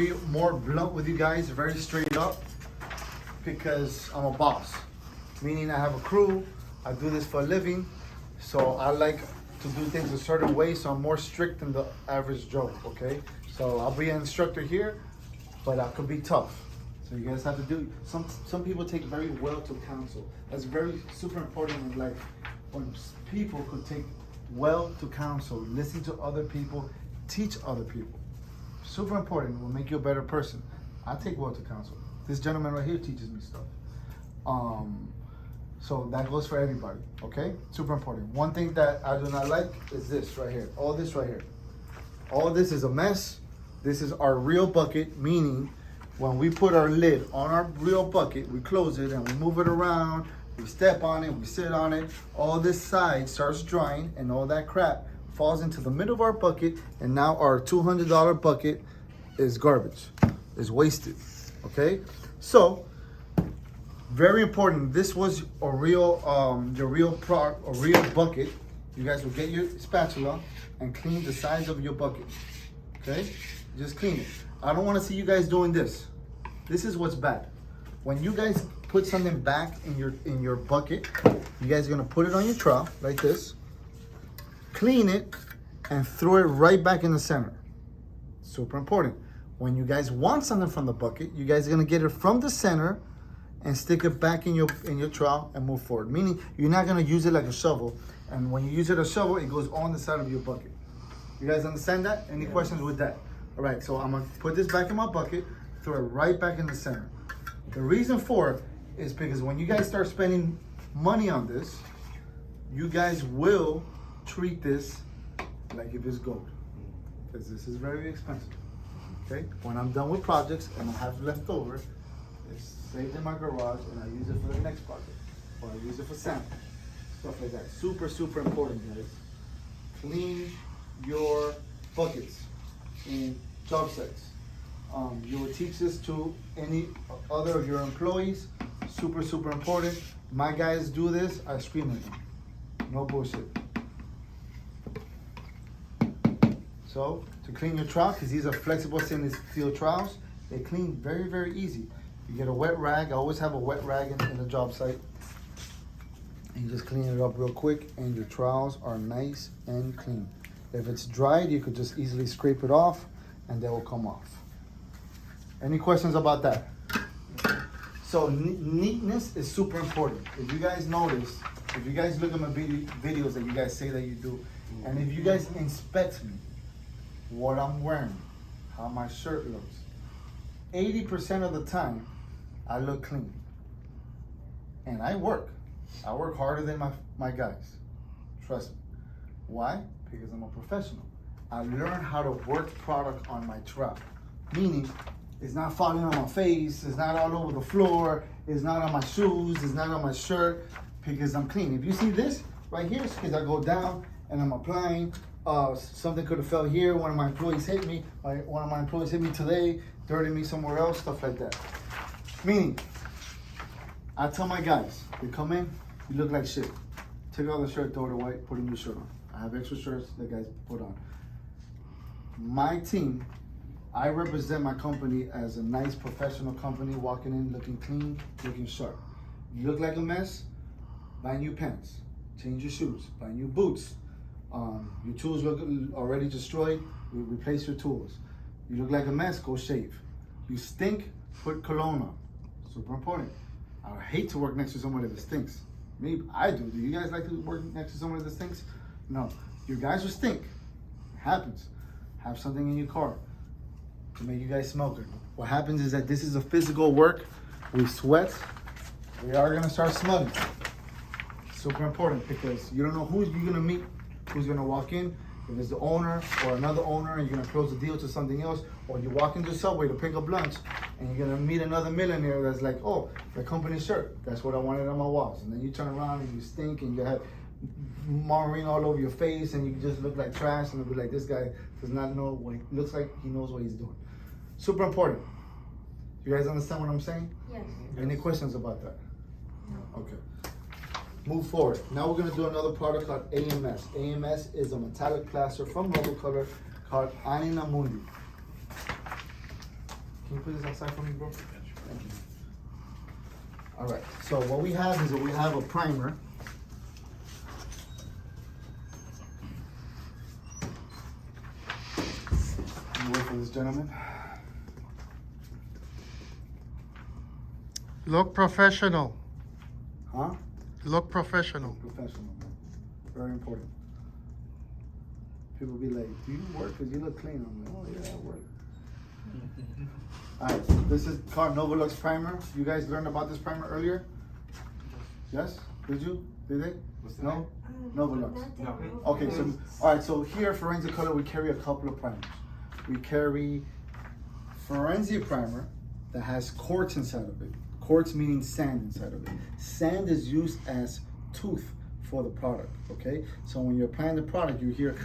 Be more blunt with you guys, very straight up, because I'm a boss. Meaning I have a crew, I do this for a living, so I like to do things a certain way, so I'm more strict than the average Joe, okay? So I'll be an instructor here, but I could be tough. So you guys have to do, some people take very well to counsel. That's very super important in life. When people could take well to counsel, listen to other people, teach other people. Super important, will make you a better person. I take well to counsel. This gentleman right here teaches me stuff. So that goes for everybody, okay? Super important. One thing that I do not like is this right here. All this right here. All this is a mess. This is our real bucket, meaning when we put our lid on our real bucket, we close it and we move it around, we step on it, we sit on it, all this side starts drying and all that crap falls into the middle of our bucket, and now our $200 bucket is garbage, is wasted, okay? So, very important, this was a real, a real bucket. You guys will get your spatula and clean the sides of your bucket, okay? Just clean it. I don't wanna see you guys doing this. This is what's bad. When you guys put something back in your bucket, you guys are gonna put it on your trowel like this, clean it, and throw it right back in the center. Super important. When you guys want something from the bucket, you guys are gonna get it from the center and stick it back in your trowel and move forward. Meaning you're not gonna use it like a shovel, and when you use it as a shovel, it goes on the side of your bucket. You guys understand that? Any questions with that? All right, so I'm gonna put this back in my bucket, throw it right back in the center. The reason for it is because when you guys start spending money on this, you guys will treat this like if it's gold, because this is very expensive, okay? When I'm done with projects and I have left over, it's saved in my garage and I use it for the next project, or I use it for samples, stuff like that. Super, super important, guys. Clean your buckets in job sites. You will teach this to any other of your employees. Super, super important. My guys do this, I scream at them. No bullshit. So, to clean your trowel, because these are flexible stainless steel trowels, they clean very, very easy. You get a wet rag. I always have a wet rag in the job site. And you just clean it up real quick, and your trowels are nice and clean. If it's dried, you could just easily scrape it off, and they will come off. Any questions about that? So neatness is super important. If you guys notice, if you guys look at my videos that you guys say that you do, and if you guys inspect me, what I'm wearing, how my shirt looks, 80% of the time, I look clean. And I work harder than my guys. Trust me. Why? Because I'm a professional. I learned how to work product on my trowel. Meaning, it's not falling on my face, it's not all over the floor, it's not on my shoes, it's not on my shirt, because I'm clean. If you see this right here, it's because I go down and I'm applying. Something could have fell here, one of my employees hit me, one of my employees hit me today, dirtied me somewhere else, stuff like that. Meaning, I tell my guys, they come in, you look like shit. Take out the shirt, throw it away, put a new shirt on. I have extra shirts that guys put on. My team, I represent my company as a nice professional company, walking in, looking clean, looking sharp. You look like a mess, buy new pants, change your shoes, buy new boots. Your tools look already destroyed, replace your tools. You look like a mess, go shave. You stink, put cologne on. Super important. I hate to work next to somebody that stinks. Me, I do. Do you guys like to work next to somebody that stinks? No. You guys will stink. It happens. Have something in your car to make you guys smell good. What happens is that this is a physical work. We sweat. We are gonna start smelling. Super important, because you don't know who you're gonna meet, who's gonna walk in. If it's the owner or another owner, and you're gonna close the deal to something else, or you walk into Subway to pick up lunch, and you're gonna meet another millionaire that's like, oh, the company shirt, that's what I wanted on my walls. And then you turn around and you stink, and you have margarine all over your face, and you just look like trash, and it'll be like, this guy does not know what he looks like, he knows what he's doing. Super important. You guys understand what I'm saying? Yes. Any questions about that? No. Okay. Move forward. Now we're gonna do another product called AMS. AMS is a metallic plaster from Novolux called Anina Mundi. Can you put this outside for me, bro? Thank you. All right, so what we have is we have a primer. Wait for this gentleman. Look professional. Huh? Look professional. Professional, man. Very important. People be like, do you work? Because you look clean. I'm like, oh yeah, I work. All right, this is called Novolux Primer. You guys learned about this primer earlier? Yes? Did you? Did they? No? Novolux. No. Okay, so, all right, so here at Forensic Color, we carry a couple of primers. We carry Forensic Primer that has quartz inside of it. Quartz meaning sand inside of it. Sand is used as tooth for the product, okay? So when you're applying the product, you hear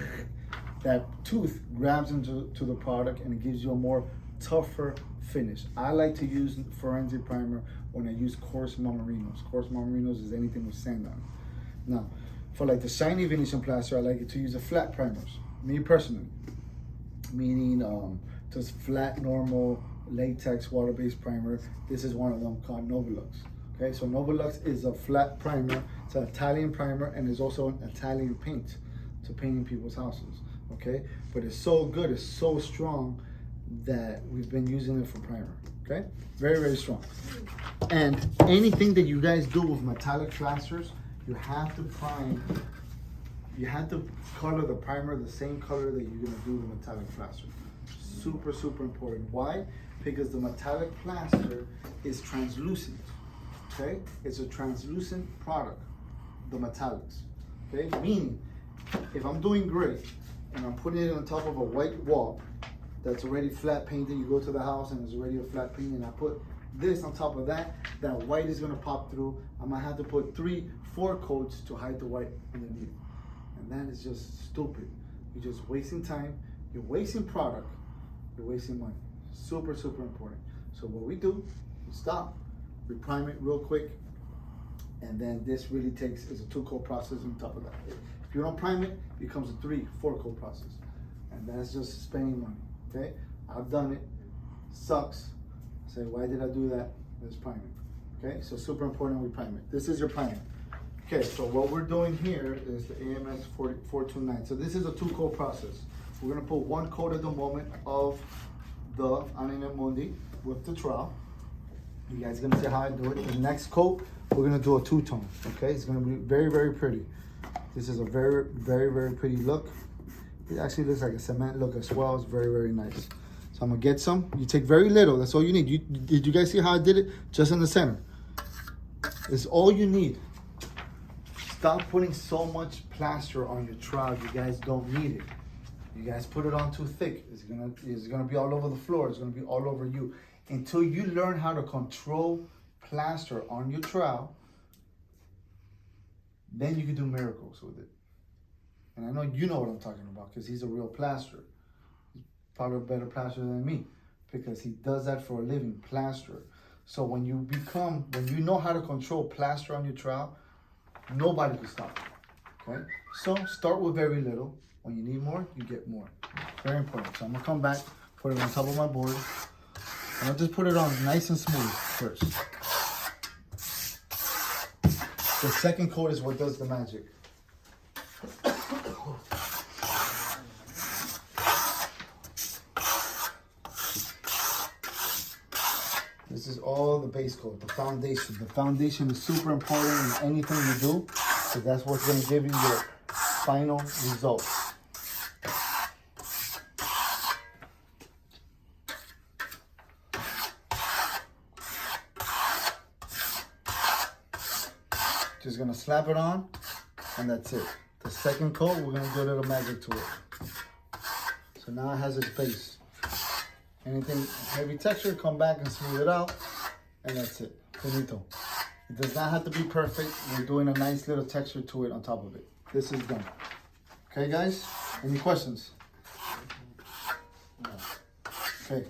that tooth grabs into the product and it gives you a more tougher finish. I like to use Forensic Primer when I use coarse marmarinos. Coarse marmarinos is anything with sand on it. Now, for like the shiny Venetian plaster, I like it to use a flat primers. Me personally, meaning just flat, normal, latex, water-based primer. This is one of them called Novolux. Okay, so Novolux is a flat primer. It's an Italian primer and is also an Italian paint to painting people's houses. Okay, but it's so good, it's so strong that we've been using it for primer. Okay, very, very strong. And anything that you guys do with metallic plasters, you have to prime. You have to color the primer the same color that you're gonna do the metallic plaster. Super, super important. Why? Because the metallic plaster is translucent, okay? It's a translucent product, the metallics, okay? Meaning, if I'm doing gray and I'm putting it on top of a white wall that's already flat painted, you go to the house and it's already a flat paint, and I put this on top of that, that white is gonna pop through. I'm gonna have to put 3, 4 coats to hide the white underneath. And that is just stupid. You're just wasting time, you're wasting product, you're wasting money. Super, super important. So what we do, we stop, we prime it real quick, and then this really is a 2-coat process on top of that. If you don't prime it, it becomes a 3, 4-coat process. And that's just spending money, okay? I've done it, sucks. I say, why did I do that? Let's prime it, okay? So super important we prime it. This is your primer. Okay, so what we're doing here is the AMS 429. So this is a 2-coat process. We're gonna put 1 coat at the moment of the Anime Mundi with the trowel. You guys are gonna see how I do it. The next coat, we're gonna do a 2-tone, okay? It's gonna be very, very pretty. This is a very, very, very pretty look. It actually looks like a cement look as well. It's very, very nice. So I'm gonna get some. You take very little, that's all you need. Did you guys see how I did it? Just in the center. It's all you need. Stop putting so much plaster on your trowel. You guys don't need it. You guys put it on too thick. It's gonna be all over the floor. It's gonna be all over you. Until you learn how to control plaster on your trowel, then you can do miracles with it. And I know you know what I'm talking about because he's a real plasterer. He's probably a better plasterer than me because he does that for a living, plaster. So when you know how to control plaster on your trowel, nobody can stop you, okay? So start with very little. When you need more, you get more. Very important. So I'm gonna come back, put it on top of my board. And I'll just put it on nice and smooth first. The second coat is what does the magic. This is all the base coat, the foundation. The foundation is super important in anything you do, because that's what's gonna give you your final result. Just gonna slap it on, and that's it. The second coat, we're gonna do a little magic to it. So now it has its base. Anything heavy texture, come back and smooth it out, and that's it. Finito. It does not have to be perfect. We're doing a nice little texture to it on top of it. This is done. Okay, guys? Any questions? Okay.